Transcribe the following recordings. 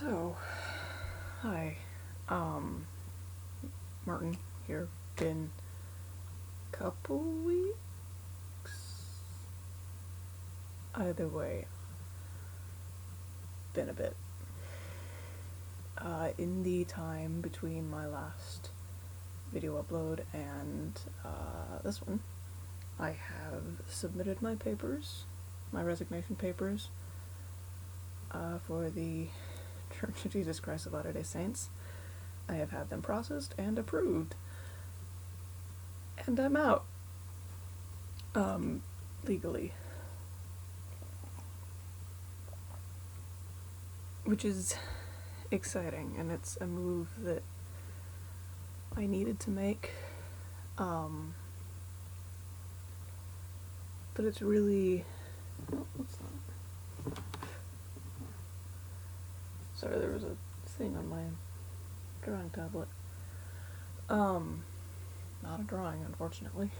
So, hi, um, Martin here. Been a couple weeks? Either way, been a bit. In the time between my last video upload and this one, I have submitted my papers, my resignation papers, for the Church of Jesus Christ of Latter-day Saints. I have had them processed and approved. And I'm out. Legally. Which is exciting, and it's a move that I needed to make. But it's really... Oh, what's that? Sorry, there was a thing on my drawing tablet. Not a drawing, unfortunately.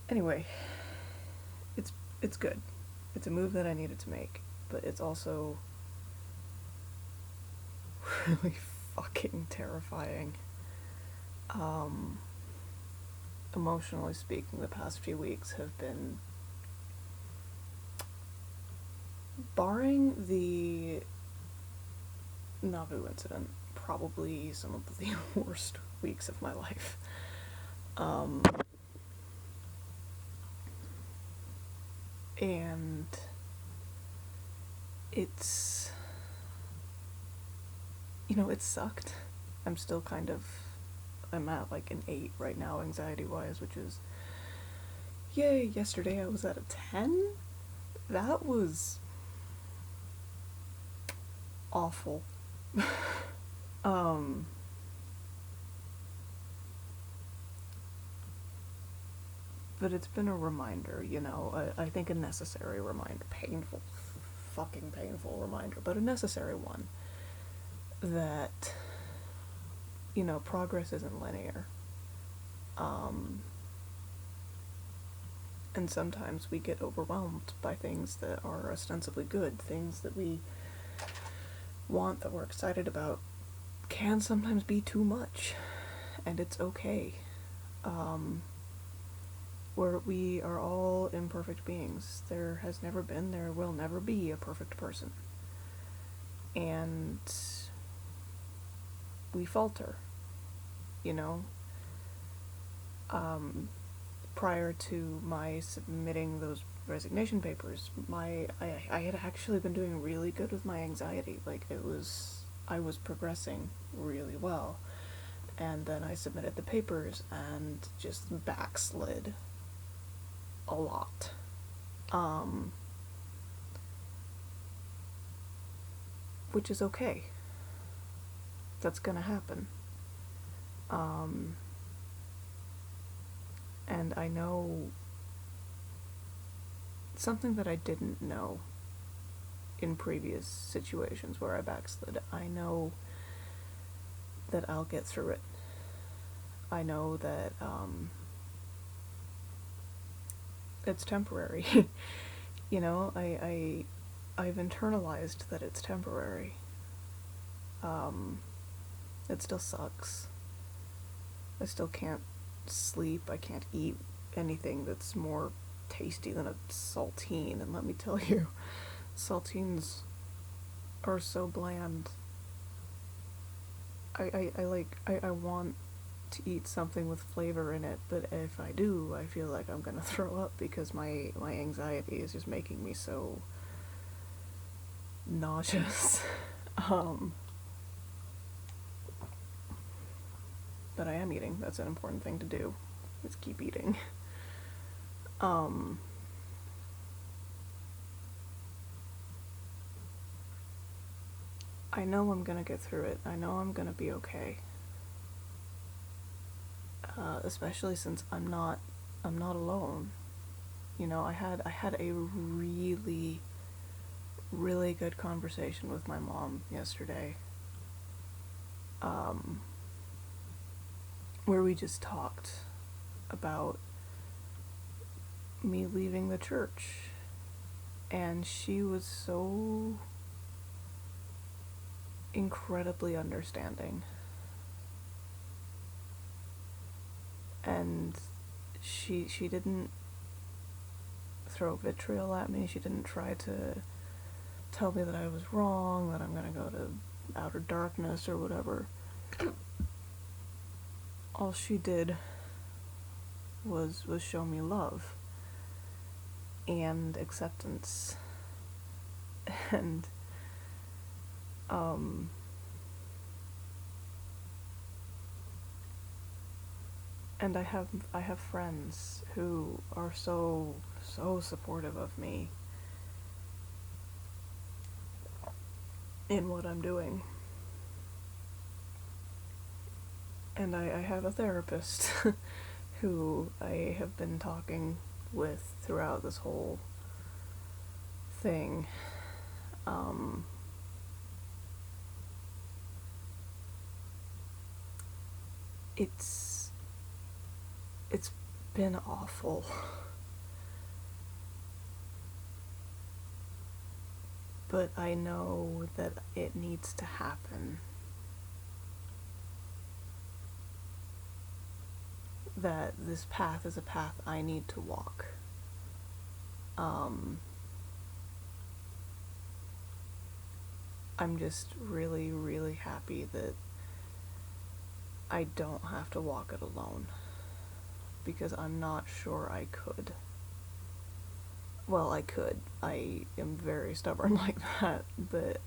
Anyway, it's good. It's a move that I needed to make, but it's also really fucking terrifying. Emotionally speaking, the past few weeks have been, barring the Nauvoo incident, probably some of the worst weeks of my life. And it's, it sucked. I'm still I'm at like an 8 right now, anxiety-wise, which is, yay. Yesterday I was at a 10? That was awful. But it's been a reminder, I think a necessary reminder, fucking painful reminder, but a necessary one, that, progress isn't linear. And sometimes we get overwhelmed by things that are ostensibly good, things that we want, that we're excited about, can sometimes be too much, and it's okay. We are all imperfect beings. There has never been, there will never be a perfect person. And we falter, prior to my submitting those resignation papers, I had actually been doing really good with my anxiety. I was progressing really well. And then I submitted the papers and just backslid a lot. Which is okay. That's gonna happen. And I know something that I didn't know in previous situations where I backslid. I know that I'll get through it. I know that it's temporary. I've internalized that it's temporary. It still sucks. I still can't sleep. I can't eat anything that's more tasty than a saltine, and let me tell you, saltines are so bland. I want to eat something with flavor in it, but if I do, I feel like I'm gonna throw up because my anxiety is just making me so nauseous. But I am eating. That's an important thing to do, is keep eating. I know I'm gonna get through it. I know I'm gonna be okay. Especially since I'm not alone. I had a really, really good conversation with my mom yesterday, where we just talked about me leaving the church And she was so incredibly understanding. And she didn't throw vitriol at me. She didn't try to tell me that I was wrong, that I'm gonna go to outer darkness or whatever. All she did was show me love and acceptance. And and I have friends who are so supportive of me in what I'm doing. And I have a therapist who I have been talking with throughout this whole thing. It's been awful. But I know that it needs to happen. That this path is a path I need to walk. I'm just really, really happy that I don't have to walk it alone. Because I'm not sure I could. Well, I could. I am very stubborn like that, but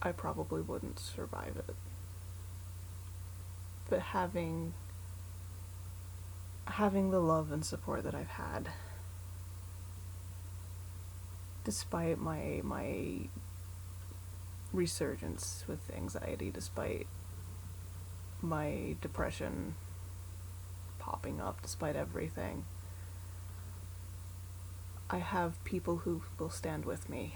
I probably wouldn't survive it. But having the love and support that I've had, despite my resurgence with anxiety, despite my depression popping up, despite everything, I have people who will stand with me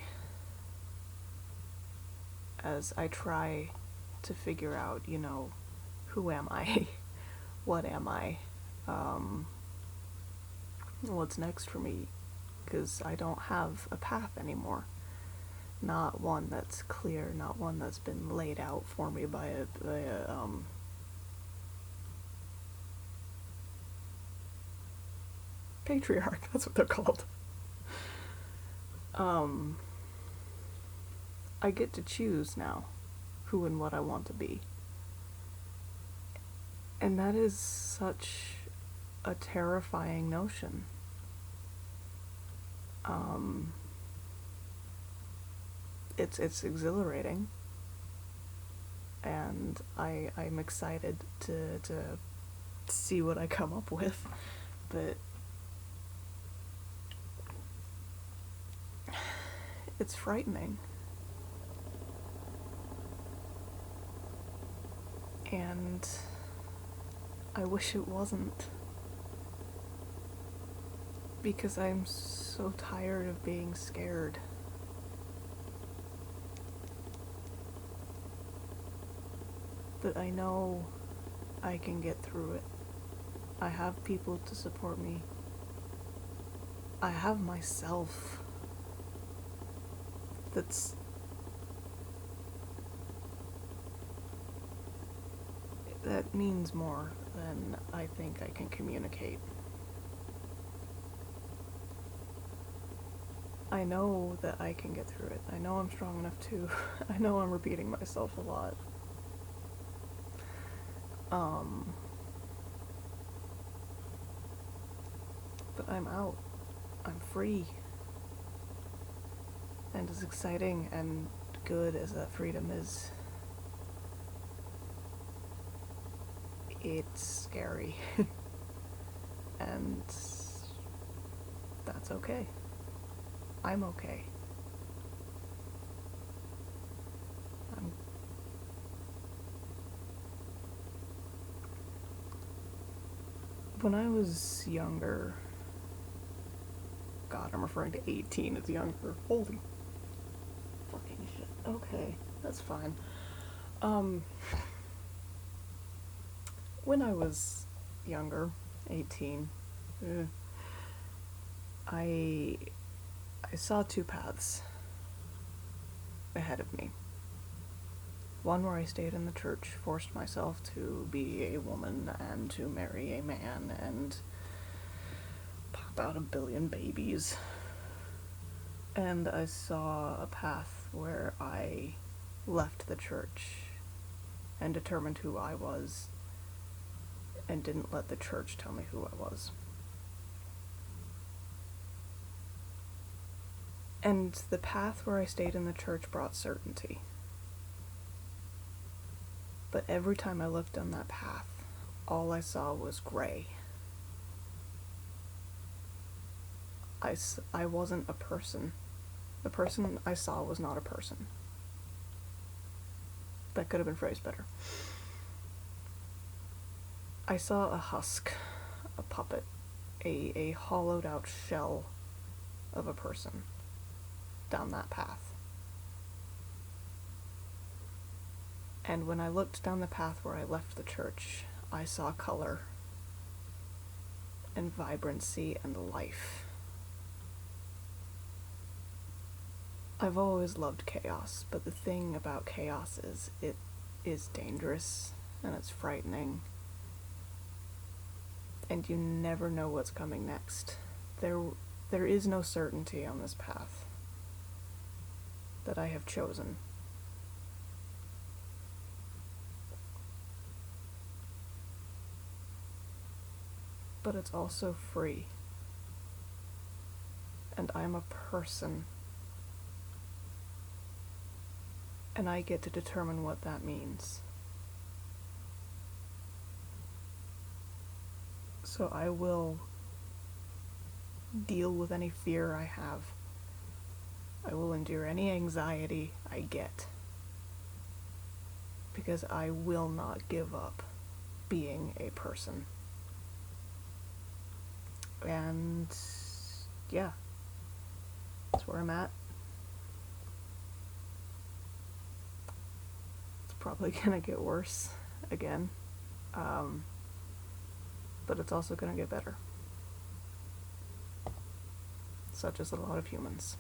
as I try to figure out, who am I? What am I? What's next for me? Because I don't have a path anymore. Not one that's clear, not one that's been laid out for me by a patriarch, that's what they're called. I get to choose now who and what I want to be. And that is such a terrifying notion. It's exhilarating, and I'm excited to see what I come up with, but it's frightening. And I wish it wasn't. Because I'm so tired of being scared. But I know I can get through it. I have people to support me. I have myself. That means more than I think I can communicate. I know that I can get through it. I know I'm strong enough to. I know I'm repeating myself a lot. But I'm out. I'm free. And as exciting and good as that freedom is, it's scary. And that's okay. I'm okay. When I was younger, God, I'm referring to 18 as younger. Holy fucking shit. Okay, that's fine. When I was younger, 18, I saw two paths ahead of me. One where I stayed in the church, forced myself to be a woman and to marry a man and pop out 1 billion babies. And I saw a path where I left the church and determined who I was and didn't let the church tell me who I was. And the path where I stayed in the church brought certainty. But every time I looked down that path, all I saw was gray. I wasn't a person. The person I saw was not a person. That could have been phrased better. I saw a husk, a puppet, a hollowed out shell of a person down that path. And when I looked down the path where I left the church, I saw color and vibrancy and life. I've always loved chaos, but the thing about chaos is it is dangerous and it's frightening. And you never know what's coming next. There is no certainty on this path that I have chosen. But it's also free. And I'm a person. And I get to determine what that means. So I will deal with any fear I have. I will endure any anxiety I get. Because I will not give up being a person. And yeah, that's where I'm at. It's probably gonna get worse again. But it's also gonna get better. Such as a lot of humans.